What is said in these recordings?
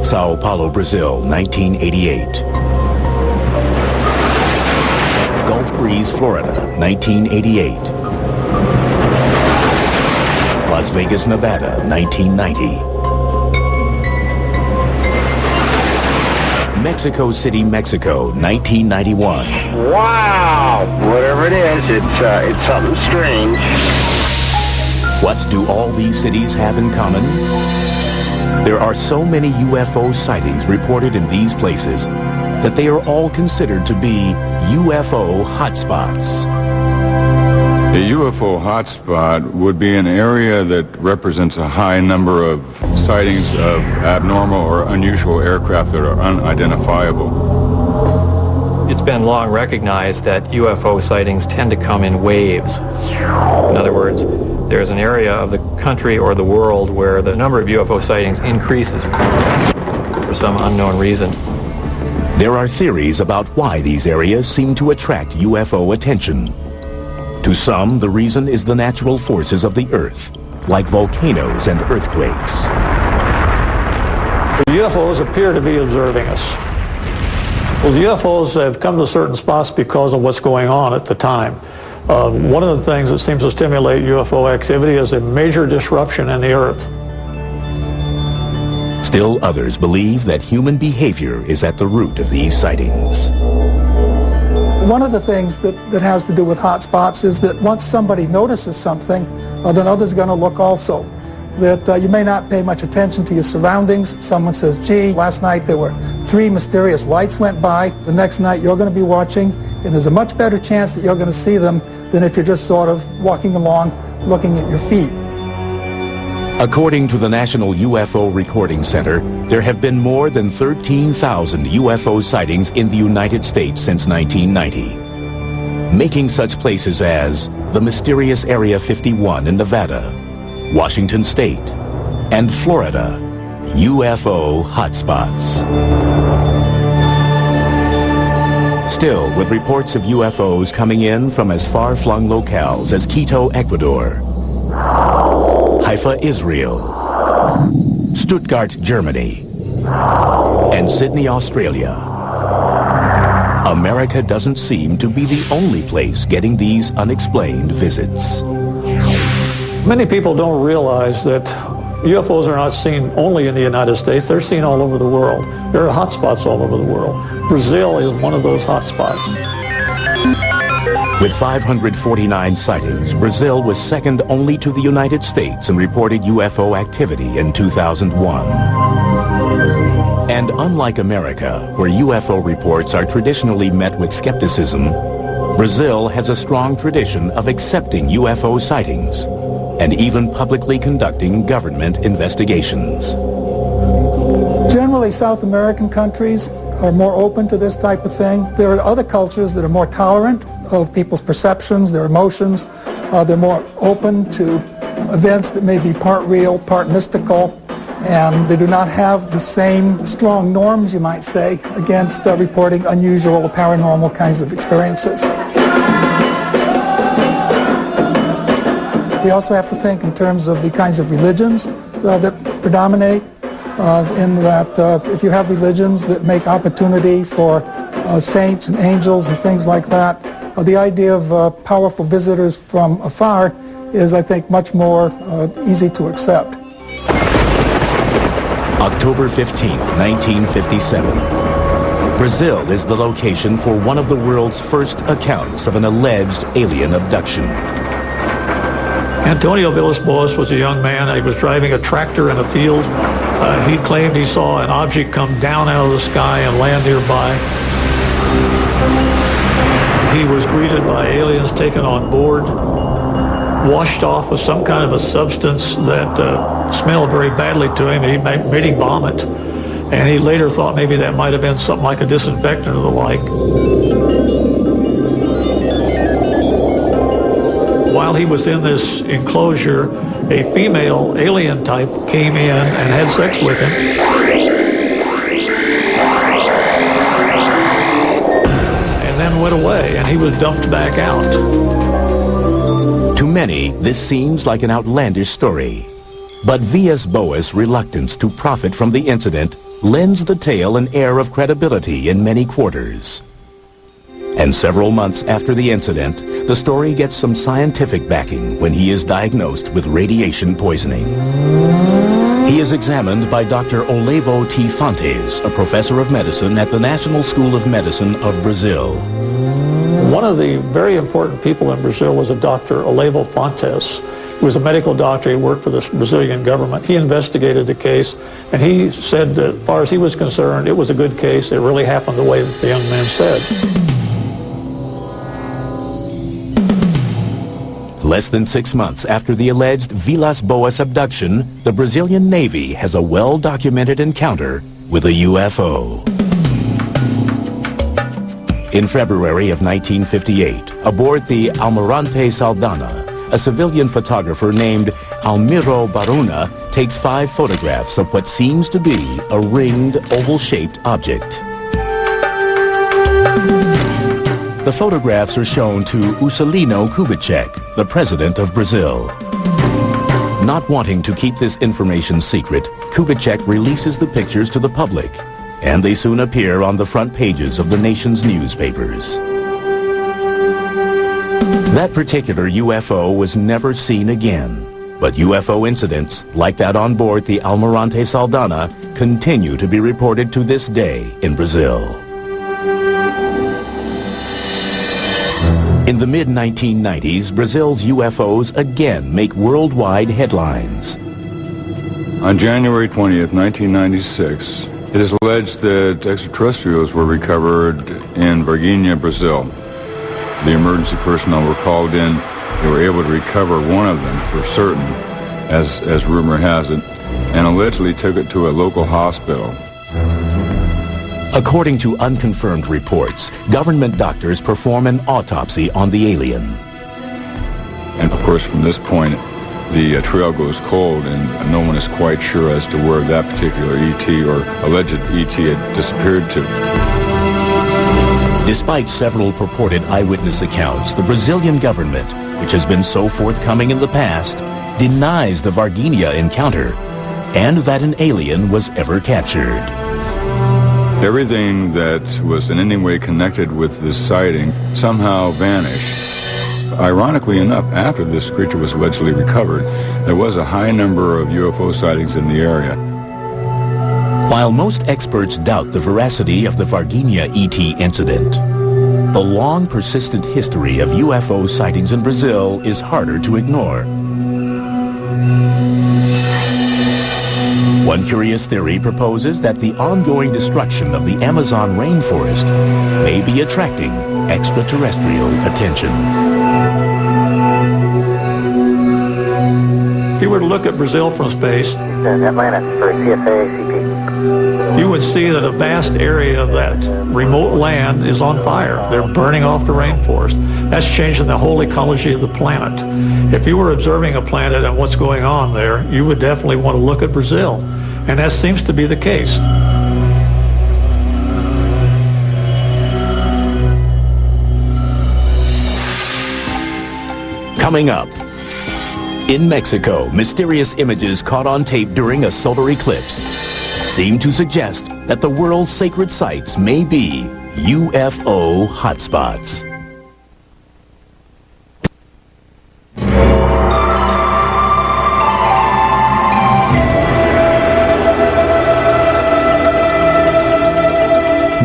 Sao Paulo, Brazil, 1988. Gulf Breeze, Florida, 1988. Las Vegas, Nevada, 1990. Mexico City, Mexico, 1991. Wow! Whatever it is, it's something strange. What do all these cities have in common? There are so many UFO sightings reported in these places that they are all considered to be UFO hotspots. A UFO hotspot would be an area that represents a high number of sightings of abnormal or unusual aircraft that are unidentifiable. It's been long recognized that UFO sightings tend to come in waves. In other words, there's an area of the country or the world where the number of UFO sightings increases for some unknown reason. There are theories about why these areas seem to attract UFO attention. To some, the reason is the natural forces of the Earth, like volcanoes and earthquakes. The UFOs appear to be observing us. Well, the UFOs have come to certain spots because of what's going on at the time. One of the things that seems to stimulate UFO activity is a major disruption in the Earth. Still others believe that human behavior is at the root of these sightings. One of the things that has to do with hotspots is that once somebody notices something, then others are going to look also. That you may not pay much attention to your surroundings. Someone says, gee, last night there were 3 mysterious lights went by. The next night you're going to be watching, and there's a much better chance that you're going to see them than if you're just sort of walking along looking at your feet. According to the National UFO Recording Center, there have been more than 13,000 UFO sightings in the United States since 1990, making such places as the mysterious Area 51 in Nevada, Washington State, and Florida UFO hotspots. Still, with reports of UFOs coming in from as far-flung locales as Quito, Ecuador, Haifa, Israel, Stuttgart, Germany, and Sydney, Australia, America doesn't seem to be the only place getting these unexplained visits. Many people don't realize that UFOs are not seen only in the United States, they're seen all over the world. There are hotspots all over the world. Brazil is one of those hotspots. With 549 sightings, Brazil was second only to the United States in reported UFO activity in 2001. And unlike America, where UFO reports are traditionally met with skepticism, Brazil has a strong tradition of accepting UFO sightings and even publicly conducting government investigations. Generally, South American countries are more open to this type of thing. There are other cultures that are more tolerant of people's perceptions, their emotions. They're more open to events that may be part real, part mystical, and they do not have the same strong norms, you might say, against reporting unusual or paranormal kinds of experiences. We also have to think in terms of the kinds of religions that predominate, in that if you have religions that make opportunity for saints and angels and things like that, the idea of powerful visitors from afar is, I think, much more easy to accept. October 15th, 1957. Brazil is the location for one of the world's first accounts of an alleged alien abduction. Antonio Villas-Boas was a young man. He was driving a tractor in a field. He claimed he saw an object come down out of the sky and land nearby. He was greeted by aliens taken on board, washed off with some kind of a substance that smelled very badly to him. He made him vomit. And he later thought maybe that might have been something like a disinfectant or the like. While he was in this enclosure, a female alien type came in and had sex with him. And then then went away, and he was dumped back out. To many, this seems like an outlandish story. But V.S. Boas' reluctance to profit from the incident lends the tale an air of credibility in many quarters. And several months after the incident, the story gets some scientific backing when he is diagnosed with radiation poisoning. He is examined by Dr. Olevo T. Fontes, a professor of medicine at the National School of Medicine of Brazil. One of the very important people in Brazil was a Dr. Olevo Fontes. He was a medical doctor. He worked for the Brazilian government. He investigated the case, and he said that as far as he was concerned, it was a good case. It really happened the way that the young man said. Less than 6 months after the alleged Vilas Boas abduction, the Brazilian Navy has a well-documented encounter with a UFO. In February of 1958, aboard the Almirante Saldanha, a civilian photographer named Almiro Baruna takes 5 photographs of what seems to be a ringed, oval-shaped object. The photographs are shown to Juscelino Kubitschek, the president of Brazil. Not wanting to keep this information secret, Kubitschek releases the pictures to the public, and they soon appear on the front pages of the nation's newspapers. That particular UFO was never seen again, but UFO incidents like that on board the Almirante Saldanha continue to be reported to this day in Brazil. In the mid-1990s, Brazil's UFOs again make worldwide headlines. On January 20th, 1996, it is alleged that extraterrestrials were recovered in Varginha, Brazil. The emergency personnel were called in. They were able to recover one of them for certain, as rumor has it, and allegedly took it to a local hospital. According to unconfirmed reports, government doctors perform an autopsy on the alien. And of course, from this point, the trail goes cold, and no one is quite sure as to where that particular ET or alleged ET had disappeared to. Despite several purported eyewitness accounts, the Brazilian government, which has been so forthcoming in the past, denies the Varginha encounter and that an alien was ever captured. Everything that was in any way connected with this sighting somehow vanished. Ironically enough, after this creature was allegedly recovered, there was a high number of UFO sightings in the area. While most experts doubt the veracity of the Varginha ET incident, the long persistent history of UFO sightings in Brazil is harder to ignore. One curious theory proposes that the ongoing destruction of the Amazon rainforest may be attracting extraterrestrial attention. If you were to look at Brazil from space, Atlanta for CFA, you would see that a vast area of that remote land is on fire. They're burning off the rainforest. That's changing the whole ecology of the planet. If you were observing a planet and what's going on there, you would definitely want to look at Brazil. And that seems to be the case. Coming up, in Mexico, mysterious images caught on tape during a solar eclipse seem to suggest that the world's sacred sites may be UFO hotspots.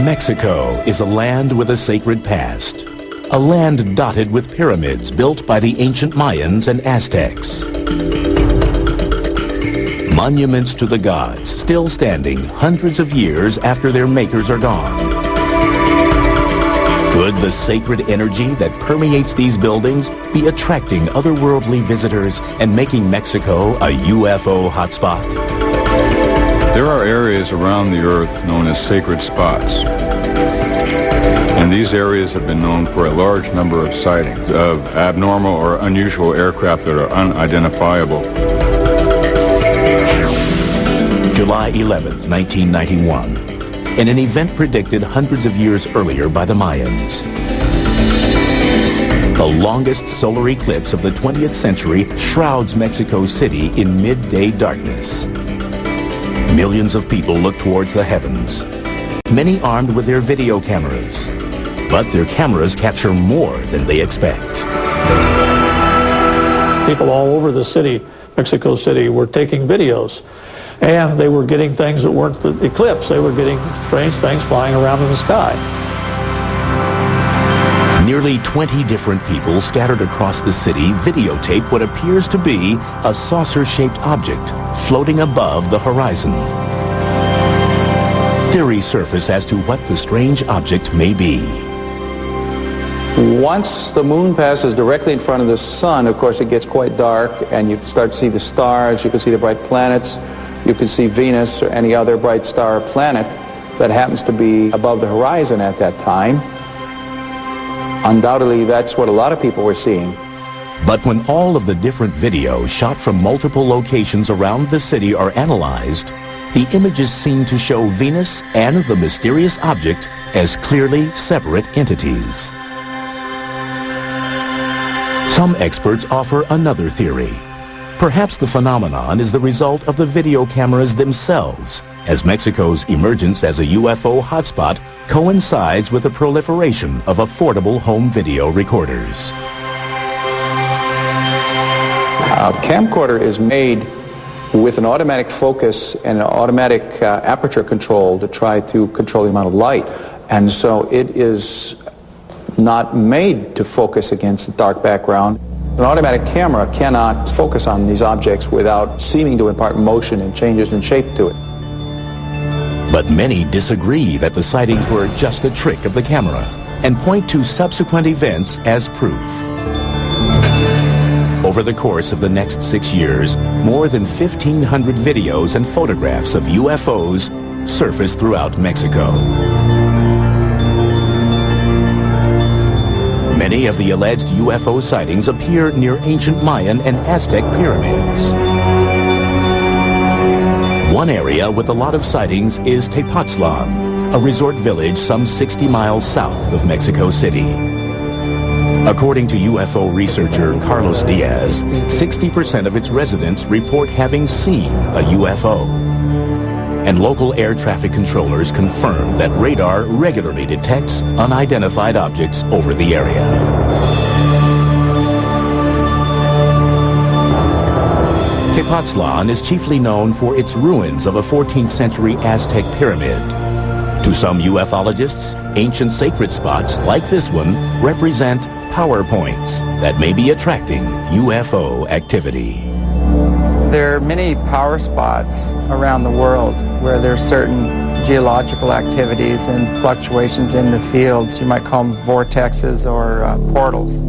Mexico is a land with a sacred past, a land dotted with pyramids built by the ancient Mayans and Aztecs. Monuments to the gods still standing hundreds of years after their makers are gone. Could the sacred energy that permeates these buildings be attracting otherworldly visitors and making Mexico a UFO hotspot? There are areas around the Earth known as sacred spots. And these areas have been known for a large number of sightings of abnormal or unusual aircraft that are unidentifiable. July 11th, 1991. in an event predicted hundreds of years earlier by the Mayans. The longest solar eclipse of the 20th century shrouds Mexico City in midday darkness. Millions of people look towards the heavens, many armed with their video cameras. But their cameras capture more than they expect. People all over the city, Mexico City, were taking videos. And they were getting things that weren't the eclipse. They were getting strange things flying around in the sky. Nearly 20 different people scattered across the city videotape what appears to be a saucer-shaped object floating above the horizon. Theories surface as to what the strange object may be. Once the moon passes directly in front of the sun, of course, it gets quite dark, and you start to see the stars, you can see the bright planets, you can see Venus or any other bright star or planet that happens to be above the horizon at that time. Undoubtedly, that's what a lot of people were seeing. But when all of the different videos shot from multiple locations around the city are analyzed, the images seem to show Venus and the mysterious object as clearly separate entities. Some experts offer another theory. Perhaps the phenomenon is the result of the video cameras themselves, as Mexico's emergence as a UFO hotspot coincides with the proliferation of affordable home video recorders. A camcorder is made with an automatic focus and an automatic aperture control to try to control the amount of light. And so it is not made to focus against a dark background. An automatic camera cannot focus on these objects without seeming to impart motion and changes in shape to it. But many disagree that the sightings were just a trick of the camera and point to subsequent events as proof. Over the course of the next 6 years, more than 1,500 videos and photographs of UFOs surfaced throughout Mexico. Many of the alleged UFO sightings appear near ancient Mayan and Aztec pyramids. One area with a lot of sightings is Tepoztlan, a resort village some 60 miles south of Mexico City. According to UFO researcher Carlos Diaz, 60% of its residents report having seen a UFO. And local air traffic controllers confirm that radar regularly detects unidentified objects over the area. Tepoztlan is chiefly known for its ruins of a 14th century Aztec pyramid. To some ufologists, ancient sacred spots like this one represent power points that may be attracting UFO activity. There are many power spots around the world where there's certain geological activities and fluctuations in the fields. You might call them vortexes or portals,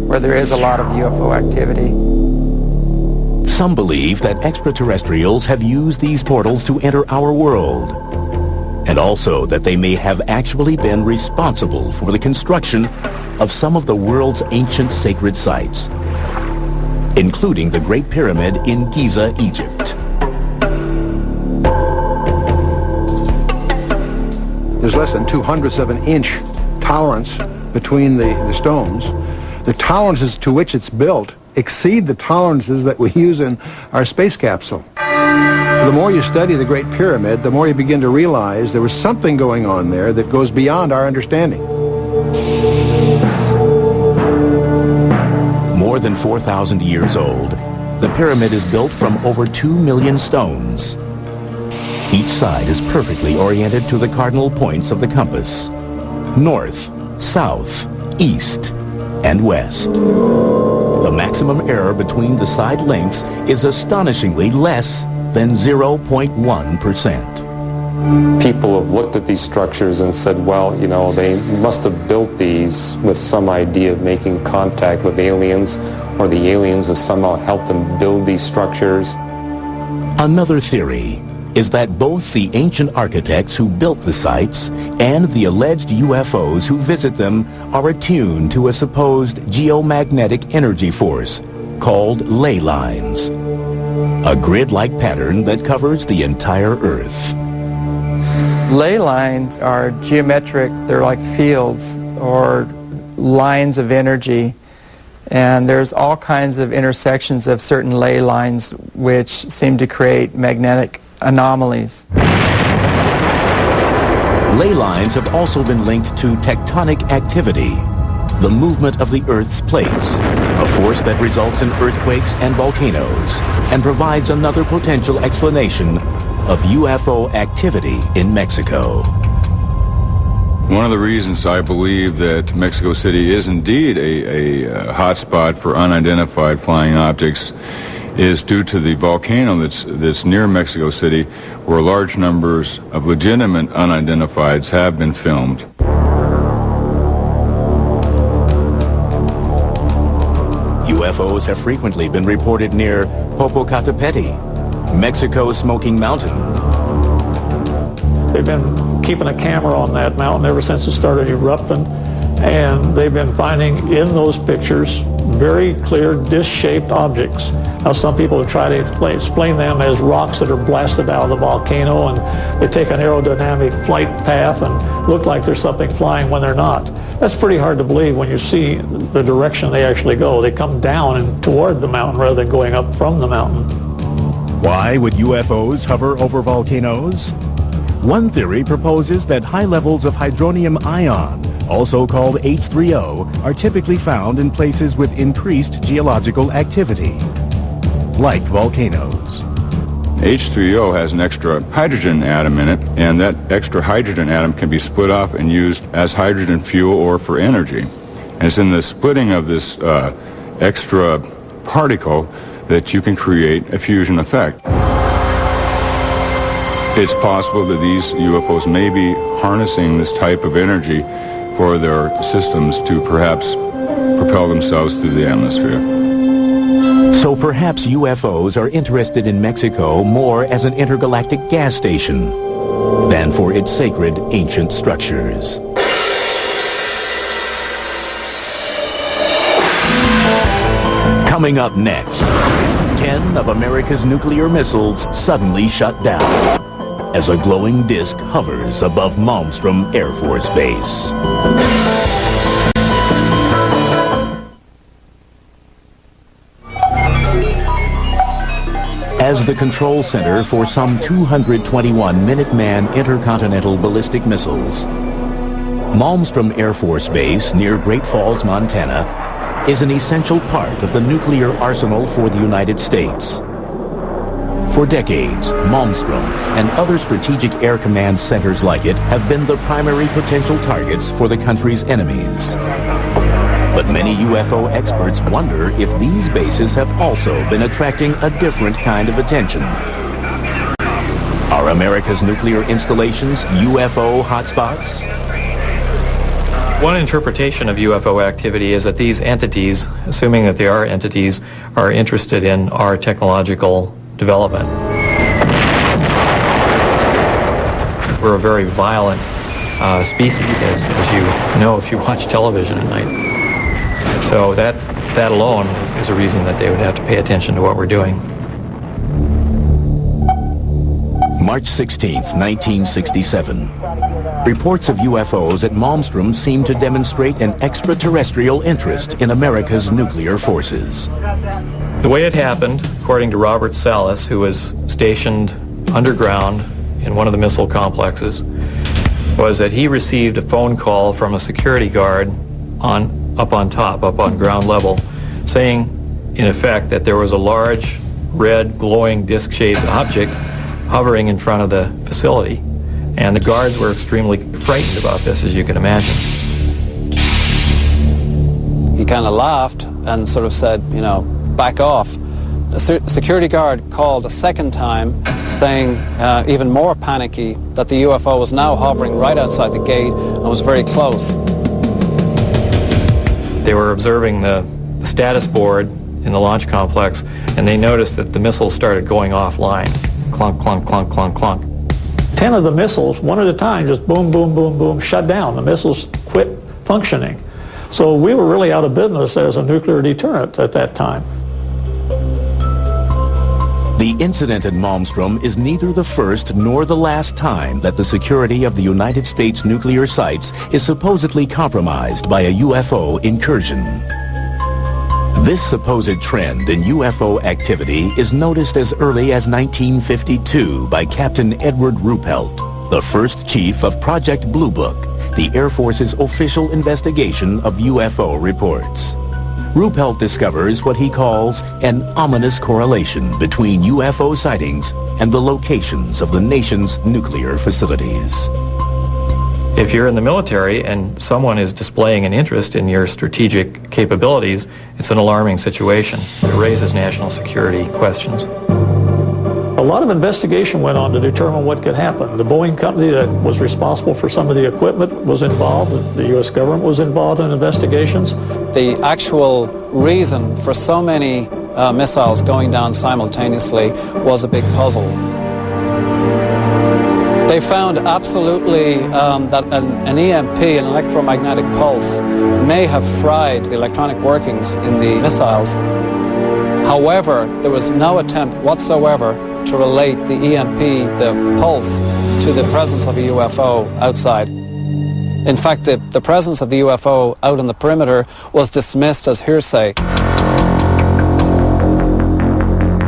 where there is a lot of UFO activity. Some believe that extraterrestrials have used these portals to enter our world, and also that they may have actually been responsible for the construction of some of the world's ancient sacred sites, including the Great Pyramid in Giza, Egypt. There's less than 2/100ths of an inch tolerance between the stones. The tolerances to which it's built exceed the tolerances that we use in our space capsule. The more you study the Great Pyramid, the more you begin to realize there was something going on there that goes beyond our understanding. More than 4,000 years old, the pyramid is built from over 2 million stones. Each side is perfectly oriented to the cardinal points of the compass: north, south, east, and west. The maximum error between the side lengths is astonishingly less than 0.1%. People have looked at these structures and said, well, you know, they must have built these with some idea of making contact with aliens, or the aliens have somehow helped them build these structures. Another theory is that both the ancient architects who built the sites and the alleged UFOs who visit them are attuned to a supposed geomagnetic energy force called ley lines, a grid-like pattern that covers the entire Earth. Ley lines are geometric, they're like fields or lines of energy, and there's all kinds of intersections of certain ley lines which seem to create magnetic anomalies. Ley lines have also been linked to tectonic activity, the movement of the Earth's plates, a force that results in earthquakes and volcanoes, and provides another potential explanation of UFO activity in Mexico. One of the reasons I believe that Mexico City is indeed a hotspot for unidentified flying objects is due to the volcano that's near Mexico City, where large numbers of legitimate unidentifieds have been filmed. UFOs have frequently been reported near Popocatépetl, Mexico's Smoking Mountain. They've been keeping a camera on that mountain ever since it started erupting, and they've been finding in those pictures very clear disc-shaped objects. Now, some people have tried to explain them as rocks that are blasted out of the volcano, and they take an aerodynamic flight path and look like there's something flying when they're not. That's pretty hard to believe when you see the direction they actually go. They come down and toward the mountain rather than going up from the mountain. Why would UFOs hover over volcanoes? One theory proposes that high levels of hydronium ion, also called H3O, are typically found in places with increased geological activity, like volcanoes. H3O has an extra hydrogen atom in it, and that extra hydrogen atom can be split off and used as hydrogen fuel or for energy. And it's in the splitting of this extra particle that you can create a fusion effect. It's possible that these UFOs may be harnessing this type of energy for their systems to perhaps propel themselves through the atmosphere. So perhaps UFOs are interested in Mexico more as an intergalactic gas station than for its sacred ancient structures. Coming up next, 10 of America's nuclear missiles suddenly shut down as a glowing disk hovers above Malmstrom Air Force Base. As the control center for some 221 Minuteman intercontinental ballistic missiles, Malmstrom Air Force Base near Great Falls, Montana, is an essential part of the nuclear arsenal for the United States. For decades, Malmstrom and other strategic air command centers like it have been the primary potential targets for the country's enemies. But many UFO experts wonder if these bases have also been attracting a different kind of attention. Are America's nuclear installations UFO hotspots? One interpretation of UFO activity is that these entities, assuming that they are entities, are interested in our technological development. We're a very violent species, as you know if you watch television at night. So that alone is a reason that they would have to pay attention to what we're doing. March 16th, 1967. Reports of UFOs at Malmstrom seem to demonstrate an extraterrestrial interest in America's nuclear forces. The way it happened, according to Robert Salas, who was stationed underground in one of the missile complexes, was that he received a phone call from a security guard up on ground level, saying, in effect, that there was a large, red, glowing, disc-shaped object hovering in front of the facility. And the guards were extremely frightened about this, as you can imagine. He kind of laughed and sort of said, you know, back off. The security guard called a second time, saying, even more panicky, that the UFO was now hovering right outside the gate and was very close. They were observing the status board in the launch complex, and they noticed that the missiles started going offline. Clunk, clunk, clunk, clunk, clunk. 10 of the missiles, one at a time, just boom, boom, boom, boom, shut down. The missiles quit functioning. So we were really out of business as a nuclear deterrent at that time. The incident at Malmstrom is neither the first nor the last time that the security of the United States nuclear sites is supposedly compromised by a UFO incursion. This supposed trend in UFO activity is noticed as early as 1952 by Captain Edward Ruppelt, the first chief of Project Blue Book, the Air Force's official investigation of UFO reports. Ruppelt discovers what he calls an ominous correlation between UFO sightings and the locations of the nation's nuclear facilities. If you're in the military and someone is displaying an interest in your strategic capabilities, it's an alarming situation. It raises national security questions. A lot of investigation went on to determine what could happen. The Boeing company that was responsible for some of the equipment was involved. The U.S. government was involved in investigations. The actual reason for so many missiles going down simultaneously was a big puzzle. They found absolutely that an EMP, an electromagnetic pulse, may have fried the electronic workings in the missiles. However, there was no attempt whatsoever to relate the EMP, the pulse, to the presence of a UFO outside. In fact, the presence of the UFO out on the perimeter was dismissed as hearsay.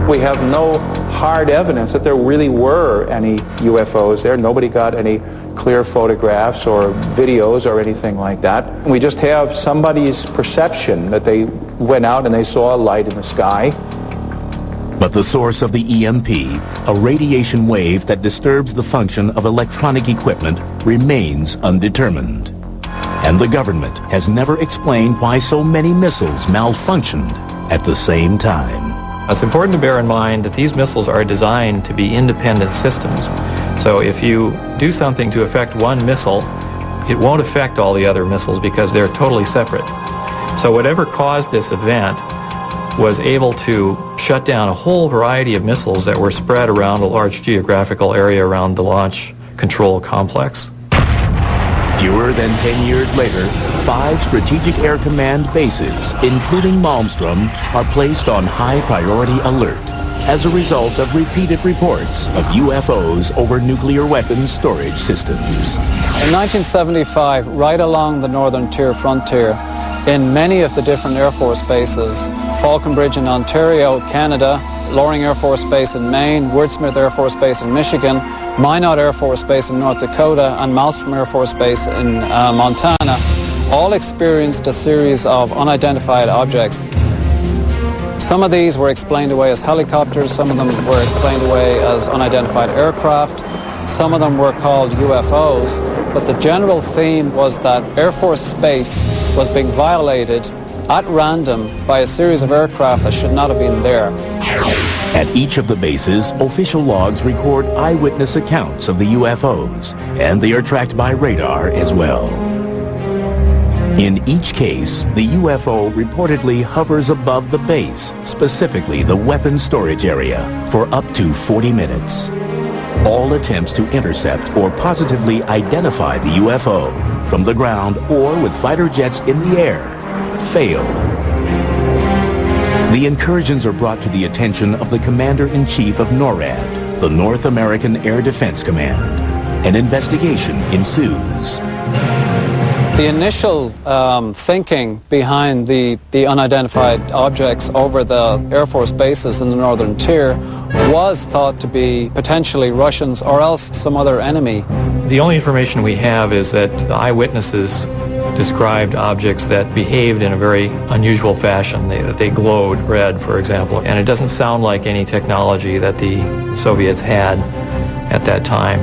We have no hard evidence that there really were any UFOs there. Nobody got any clear photographs or videos or anything like that. We just have somebody's perception that they went out and they saw a light in the sky. But the source of the EMP, a radiation wave that disturbs the function of electronic equipment, remains undetermined. And the government has never explained why so many missiles malfunctioned at the same time. It's important to bear in mind that these missiles are designed to be independent systems. So if you do something to affect one missile, it won't affect all the other missiles because they're totally separate. So whatever caused this event was able to shut down a whole variety of missiles that were spread around a large geographical area around the launch control complex. Fewer than 10 years later, 5 Strategic Air Command bases, including Malmstrom, are placed on high priority alert as a result of repeated reports of UFOs over nuclear weapons storage systems. In 1975, right along the northern tier frontier, in many of the different Air Force bases, Falconbridge in Ontario, Canada, Loring Air Force Base in Maine, Woodsmith Air Force Base in Michigan, Minot Air Force Base in North Dakota, and Malmstrom Air Force Base in Montana, all experienced a series of unidentified objects. Some of these were explained away as helicopters, some of them were explained away as unidentified aircraft, some of them were called UFOs, but the general theme was that Air Force space was being violated at random by a series of aircraft that should not have been there. At each of the bases, official logs record eyewitness accounts of the UFOs, and they are tracked by radar as well. In each case, the UFO reportedly hovers above the base, specifically the weapons storage area, for up to 40 minutes. All attempts to intercept or positively identify the UFO from the ground or with fighter jets in the air fail. The incursions are brought to the attention of the Commander-in-Chief of NORAD, the North American Air Defense Command. An investigation ensues. The initial thinking behind the unidentified objects over the Air Force bases in the northern tier was thought to be potentially Russians or else some other enemy. The only information we have is that the eyewitnesses described objects that behaved in a very unusual fashion. They glowed red, for example, and it doesn't sound like any technology that the Soviets had at that time.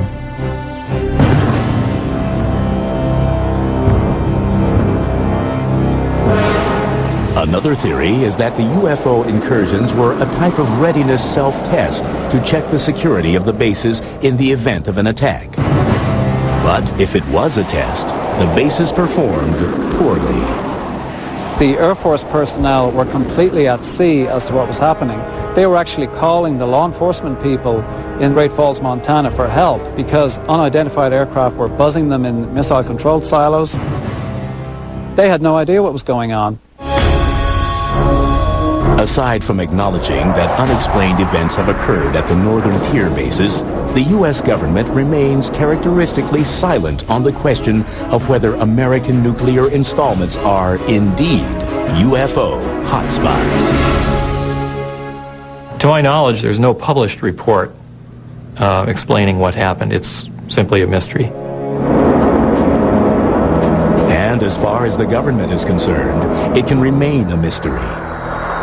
Another theory is that the UFO incursions were a type of readiness self-test to check the security of the bases in the event of an attack. But if it was a test, the bases performed poorly. The Air Force personnel were completely at sea as to what was happening. They were actually calling the law enforcement people in Great Falls, Montana for help because unidentified aircraft were buzzing them in missile control silos. They had no idea what was going on. Aside from acknowledging that unexplained events have occurred at the northern tier bases, the U.S. government remains characteristically silent on the question of whether American nuclear installments are indeed UFO hotspots. To my knowledge, there's no published report explaining what happened. It's simply a mystery. And as far as the government is concerned, it can remain a mystery.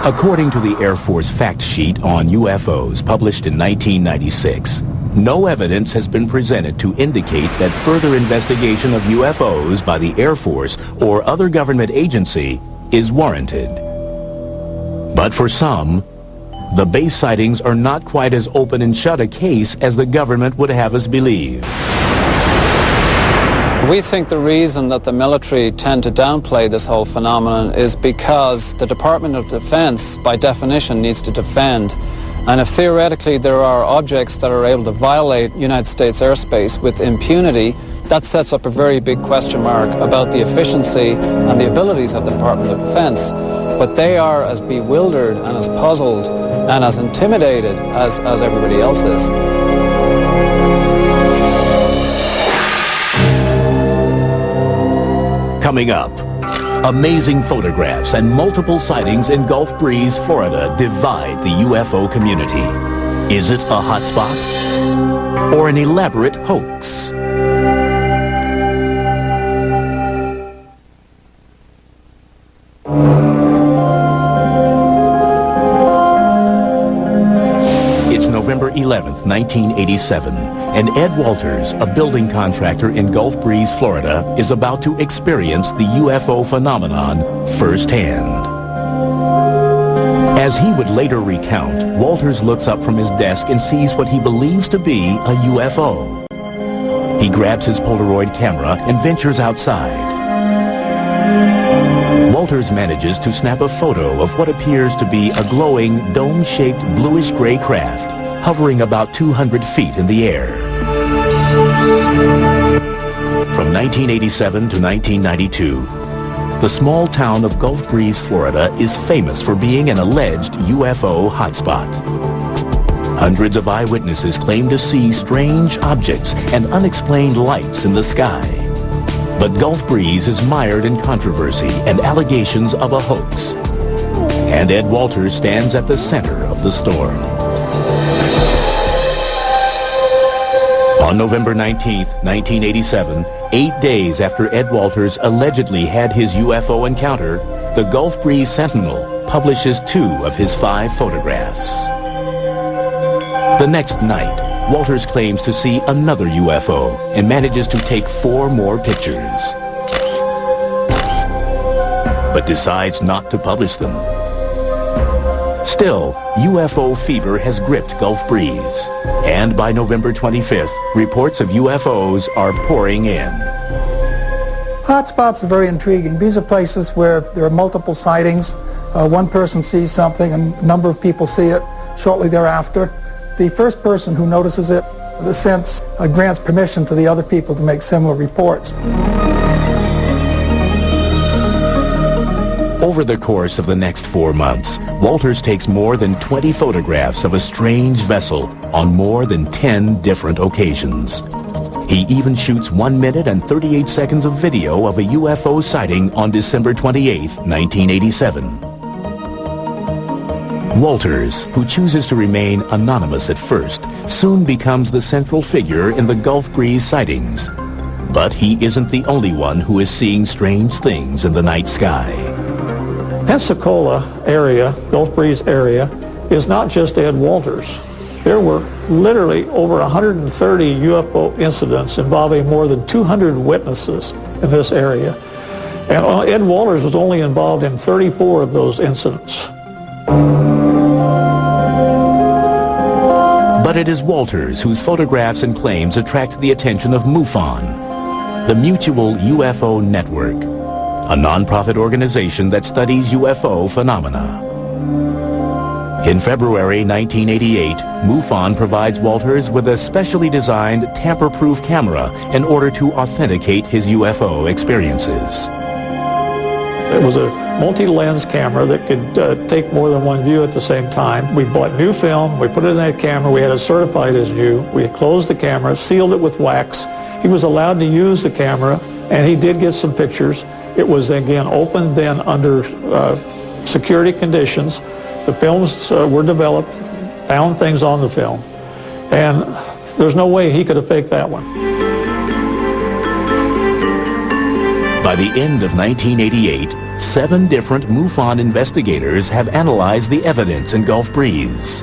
According to the Air Force fact sheet on UFOs published in 1996, no evidence has been presented to indicate that further investigation of UFOs by the Air Force or other government agency is warranted. But for some, the base sightings are not quite as open and shut a case as the government would have us believe. We think the reason that the military tend to downplay this whole phenomenon is because the Department of Defense, by definition, needs to defend. And if theoretically there are objects that are able to violate United States airspace with impunity, that sets up a very big question mark about the efficiency and the abilities of the Department of Defense. But they are as bewildered and as puzzled and as intimidated as everybody else is. Coming up, amazing photographs and multiple sightings in Gulf Breeze, Florida divide the UFO community. Is it a hotspot or an elaborate hoax? It's November 11th, 1987, and Ed Walters, a building contractor in Gulf Breeze, Florida, is about to experience the UFO phenomenon firsthand. As he would later recount, Walters looks up from his desk and sees what he believes to be a UFO. He grabs his Polaroid camera and ventures outside. Walters manages to snap a photo of what appears to be a glowing, dome-shaped bluish-gray craft hovering about 200 feet in the air. From 1987 to 1992, the small town of Gulf Breeze, Florida is famous for being an alleged UFO hotspot. Hundreds of eyewitnesses claim to see strange objects and unexplained lights in the sky. But Gulf Breeze is mired in controversy and allegations of a hoax. And Ed Walters stands at the center of the storm. On November 19th, 1987, 8 days after Ed Walters allegedly had his UFO encounter, the Gulf Breeze Sentinel publishes 2 of his 5 photographs. The next night, Walters claims to see another UFO and manages to take 4 more pictures, but decides not to publish them. Still, UFO fever has gripped Gulf Breeze, and by November 25th, reports of UFOs are pouring in. Hotspots are very intriguing. These are places where there are multiple sightings. One person sees something and a number of people see it shortly thereafter. The first person who notices it, in a sense, grants permission to the other people to make similar reports. Over the course of the next 4 months, Walters takes more than 20 photographs of a strange vessel on more than 10 different occasions. He even shoots 1 minute and 38 seconds of video of a UFO sighting on December 28, 1987. Walters, who chooses to remain anonymous at first, soon becomes the central figure in the Gulf Breeze sightings. But he isn't the only one who is seeing strange things in the night sky. Pensacola area, Gulf Breeze area, is not just Ed Walters. There were literally over 130 UFO incidents involving more than 200 witnesses in this area. And Ed Walters was only involved in 34 of those incidents. But it is Walters whose photographs and claims attract the attention of MUFON, the Mutual UFO Network, a non-profit organization that studies UFO phenomena. In February 1988, MUFON provides Walters with a specially designed tamper-proof camera in order to authenticate his UFO experiences. It was a multi-lens camera that could take more than one view at the same time. We bought new film, we put it in that camera, we had it certified as new. We had closed the camera, sealed it with wax. He was allowed to use the camera, and he did get some pictures. It was, again, opened then under security conditions. The films were developed, found things on the film, and there's no way he could have faked that one. By the end of 1988, 7 different MUFON investigators have analyzed the evidence in Gulf Breeze.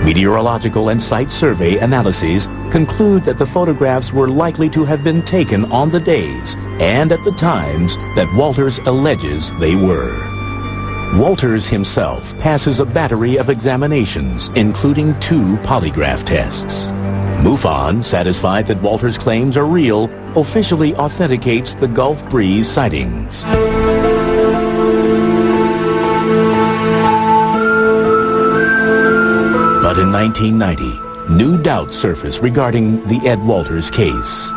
Meteorological and site survey analyses conclude that the photographs were likely to have been taken on the days and at the times that Walters alleges they were. Walters himself passes a battery of examinations, including 2 polygraph tests. MUFON, satisfied that Walters' claims are real, officially authenticates the Gulf Breeze sightings. But in 1990, new doubts surface regarding the Ed Walters case.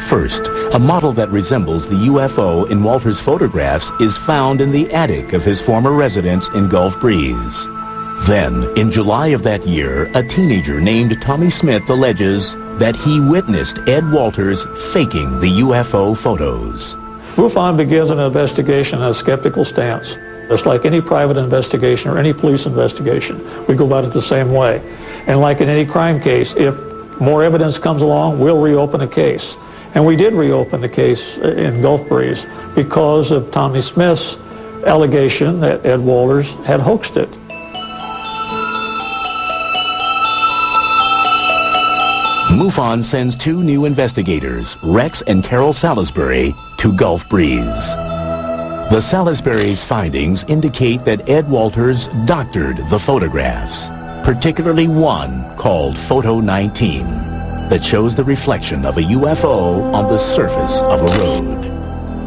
First, a model that resembles the UFO in Walters' photographs is found in the attic of his former residence in Gulf Breeze. Then, in July of that year, a teenager named Tommy Smith alleges that he witnessed Ed Walters faking the UFO photos. MUFON begins an investigation on a skeptical stance. Just like any private investigation or any police investigation, we go about it the same way. And like in any crime case, if more evidence comes along, we'll reopen a case. And we did reopen the case in Gulf Breeze because of Tommy Smith's allegation that Ed Walters had hoaxed it. MUFON sends 2 new investigators, Rex and Carol Salisbury, to Gulf Breeze. The Salisbury's findings indicate that Ed Walters doctored the photographs, particularly one called Photo 19, that shows the reflection of a UFO on the surface of a road.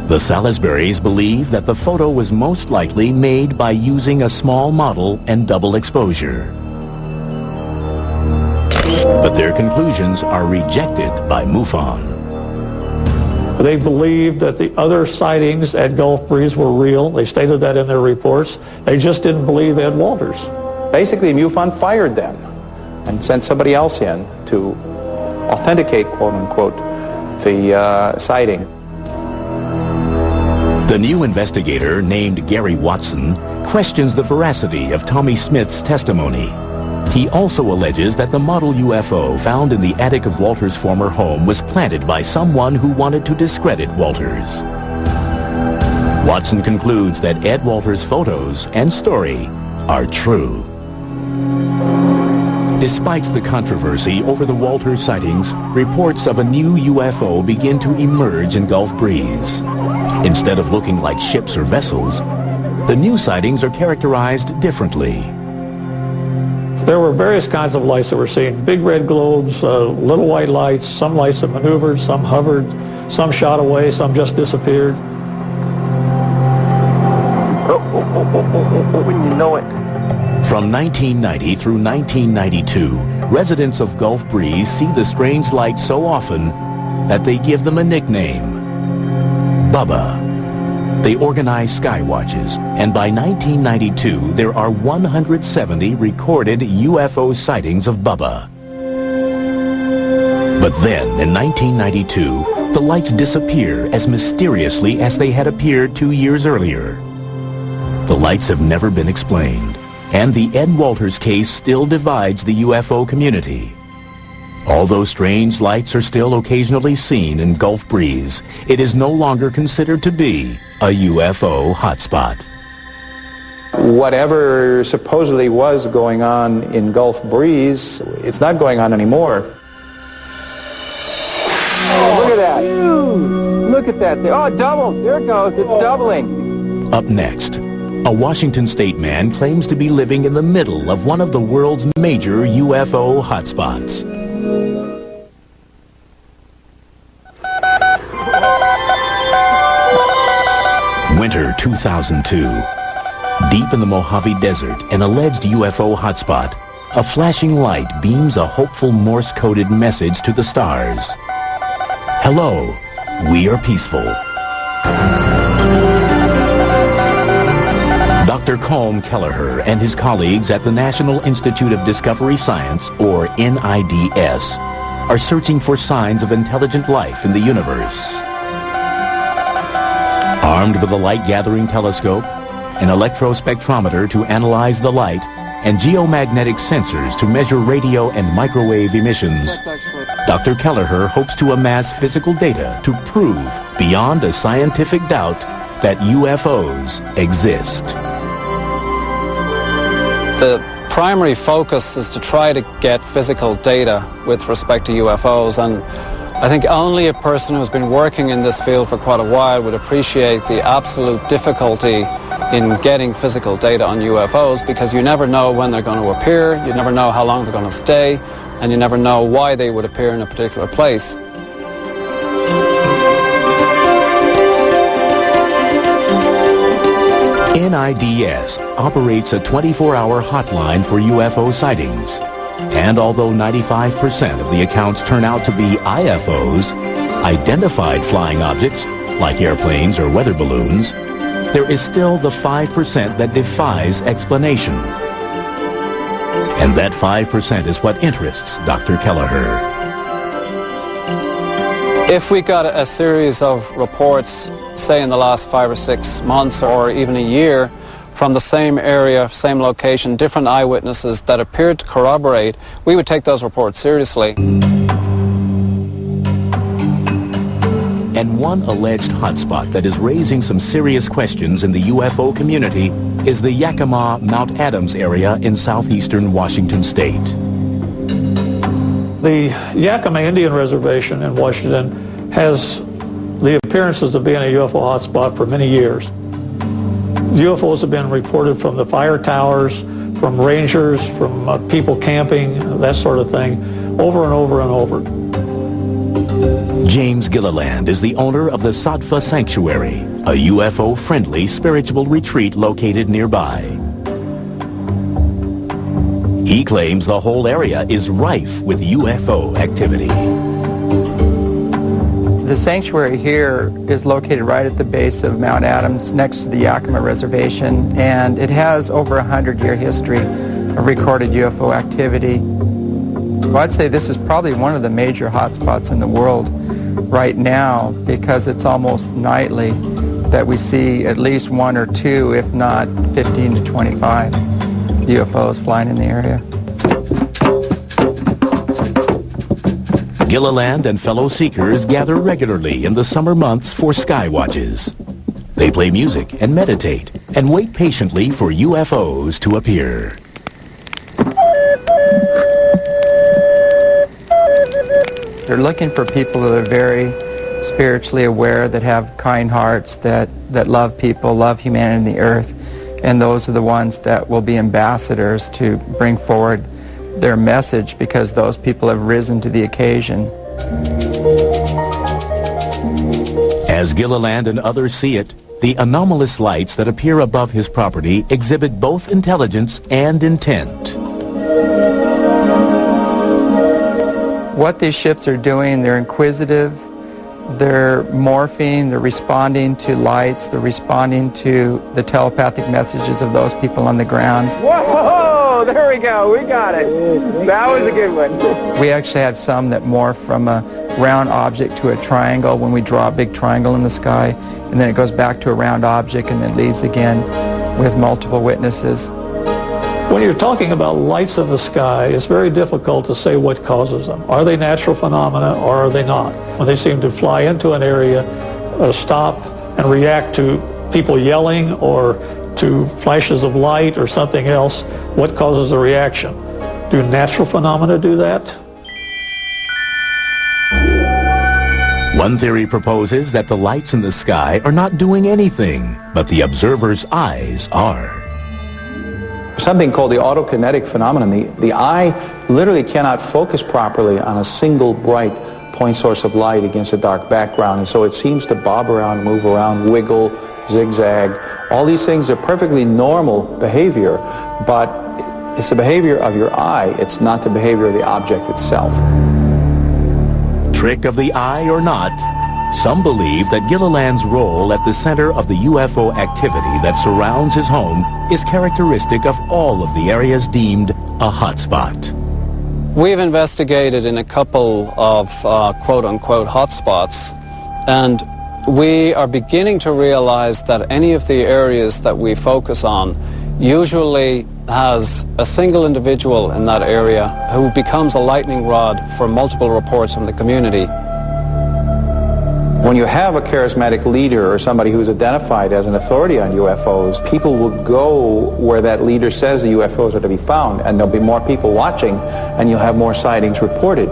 The Salisburys believe that the photo was most likely made by using a small model and double exposure. But their conclusions are rejected by MUFON. They believed that the other sightings at Gulf Breeze were real. They stated that in their reports. They just didn't believe Ed Walters. Basically, MUFON fired them and sent somebody else in to authenticate, quote-unquote, the sighting. The new investigator, named Gary Watson, questions the veracity of Tommy Smith's testimony. He also alleges that the model UFO found in the attic of Walters' former home was planted by someone who wanted to discredit Walters. Watson concludes that Ed Walters' photos and story are true. Despite the controversy over the Walters sightings, reports of a new UFO begin to emerge in Gulf Breeze. Instead of looking like ships or vessels, the new sightings are characterized differently. There were various kinds of lights that were seen. Big red globes, little white lights, some lights that maneuvered, some hovered, some shot away, some just disappeared. When you know it. From 1990 through 1992, residents of Gulf Breeze see the strange lights so often that they give them a nickname, Bubba. They organize sky watches, and by 1992, there are 170 recorded UFO sightings of Bubba. But then, in 1992, the lights disappear as mysteriously as they had appeared 2 years earlier. The lights have never been explained, and the Ed Walters case still divides the UFO community. Although strange lights are still occasionally seen in Gulf Breeze, it is no longer considered to be a UFO hotspot. Whatever supposedly was going on in Gulf Breeze, it's not going on anymore. Oh, look at that. Look at that. Oh, it doubled. There it goes. It's doubling. Up next, a Washington state man claims to be living in the middle of one of the world's major UFO hotspots. Winter 2002. Deep in the Mojave Desert, an alleged UFO hotspot, a flashing light beams a hopeful Morse-coded message to the stars. Hello, we are peaceful. Dr. Colm Kelleher and his colleagues at the National Institute of Discovery Science, or NIDS, are searching for signs of intelligent life in the universe. Armed with a light-gathering telescope, an electrospectrometer to analyze the light, and geomagnetic sensors to measure radio and microwave emissions, Dr. Kelleher hopes to amass physical data to prove, beyond a scientific doubt, that UFOs exist. The primary focus is to try to get physical data with respect to UFOs, and I think only a person who's been working in this field for quite a while would appreciate the absolute difficulty in getting physical data on UFOs, because you never know when they're going to appear, you never know how long they're going to stay, and you never know why they would appear in a particular place. NIDS operates a 24-hour hotline for UFO sightings. And although 95% of the accounts turn out to be IFOs, identified flying objects, like airplanes or weather balloons, there is still the 5% that defies explanation. And that 5% is what interests Dr. Kelleher. If we got a series of reports, say in the last 5 or 6 months or even a year, from the same area, same location, different eyewitnesses that appeared to corroborate, we would take those reports seriously. And one alleged hotspot that is raising some serious questions in the UFO community is the Yakima Mount Adams area in southeastern Washington state. The Yakima Indian Reservation in Washington has the appearances of being a UFO hotspot for many years. UFOs have been reported from the fire towers, from rangers, from people camping, that sort of thing, over and over and over. James Gilliland is the owner of the Sattva Sanctuary, a UFO-friendly spiritual retreat located nearby. He claims the whole area is rife with UFO activity. The sanctuary here is located right at the base of Mount Adams, next to the Yakima Reservation, and it has over 100-year history of recorded UFO activity. Well, I'd say this is probably one of the major hotspots in the world right now, because it's almost nightly that we see at least 1 or 2, if not 15 to 25 UFOs flying in the area. Gilliland and fellow seekers gather regularly in the summer months for sky watches. They play music and meditate and wait patiently for UFOs to appear. They're looking for people that are very spiritually aware, that have kind hearts, that love people, love humanity and the earth, and those are the ones that will be ambassadors to bring forward their message, because those people have risen to the occasion. As Gilliland and others see it, the anomalous lights that appear above his property exhibit both intelligence and intent. What these ships are doing, they're inquisitive, they're morphing, they're responding to lights, they're responding to the telepathic messages of those people on the ground. Whoa! There we go. We got it. That was a good one. We actually have some that morph from a round object to a triangle when we draw a big triangle in the sky, and then it goes back to a round object and then leaves again with multiple witnesses. When you're talking about lights in the sky, it's very difficult to say what causes them. Are they natural phenomena or are they not? When they seem to fly into an area, stop and react to people yelling or to flashes of light or something else, what causes the reaction? Do natural phenomena do that? One theory proposes that the lights in the sky are not doing anything, but the observer's eyes are. Something called the autokinetic phenomenon. The eye literally cannot focus properly on a single bright point source of light against a dark background, and so it seems to bob around, move around, wiggle, zigzag. All these things are perfectly normal behavior, but it's the behavior of your eye. It's not the behavior of the object itself. Trick of the eye or not, Some believe that Gilliland's role at the center of the UFO activity that surrounds his home is characteristic of all of the areas deemed a hotspot. We've investigated in a couple of quote-unquote hotspots, and we are beginning to realize that any of the areas that we focus on usually has a single individual in that area who becomes a lightning rod for multiple reports from the community. When you have a charismatic leader or somebody who's identified as an authority on UFOs, people will go where that leader says the UFOs are to be found, and there'll be more people watching, and you'll have more sightings reported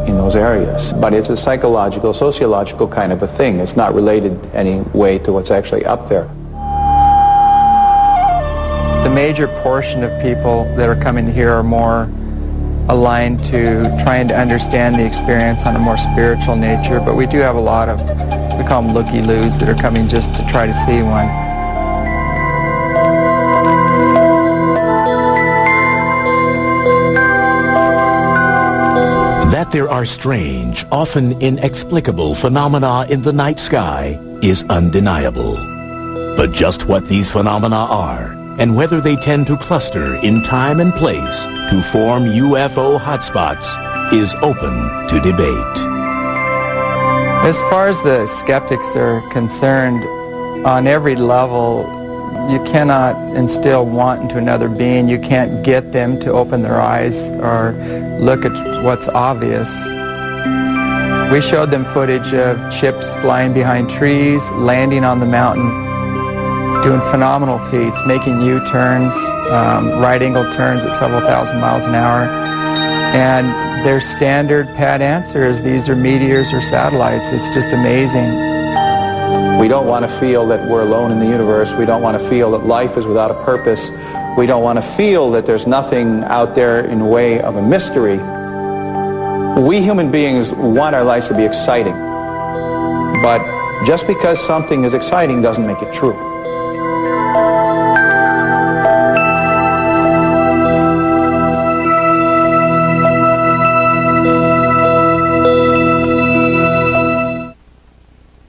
in those areas. But it's a psychological, sociological kind of a thing. It's not related any way to what's actually up there. The major portion of people that are coming here are more aligned to trying to understand the experience on a more spiritual nature, but we do have a lot of, we call them looky-loos, that are coming just to try to see one. That there are strange, often inexplicable phenomena in the night sky is undeniable. But just what these phenomena are, and whether they tend to cluster in time and place to form UFO hotspots, is open to debate. As far as the skeptics are concerned, on every level, you cannot instill want into another being. You can't get them to open their eyes or look at what's obvious. We showed them footage of ships flying behind trees, landing on the mountain, doing phenomenal feats, making U-turns, right-angle turns at several thousand miles an hour. And their standard pat answer is these are meteors or satellites. It's just amazing. We don't want to feel that we're alone in the universe. We don't want to feel that life is without a purpose. We don't want to feel that there's nothing out there in the way of a mystery. We human beings want our lives to be exciting. But just because something is exciting doesn't make it true.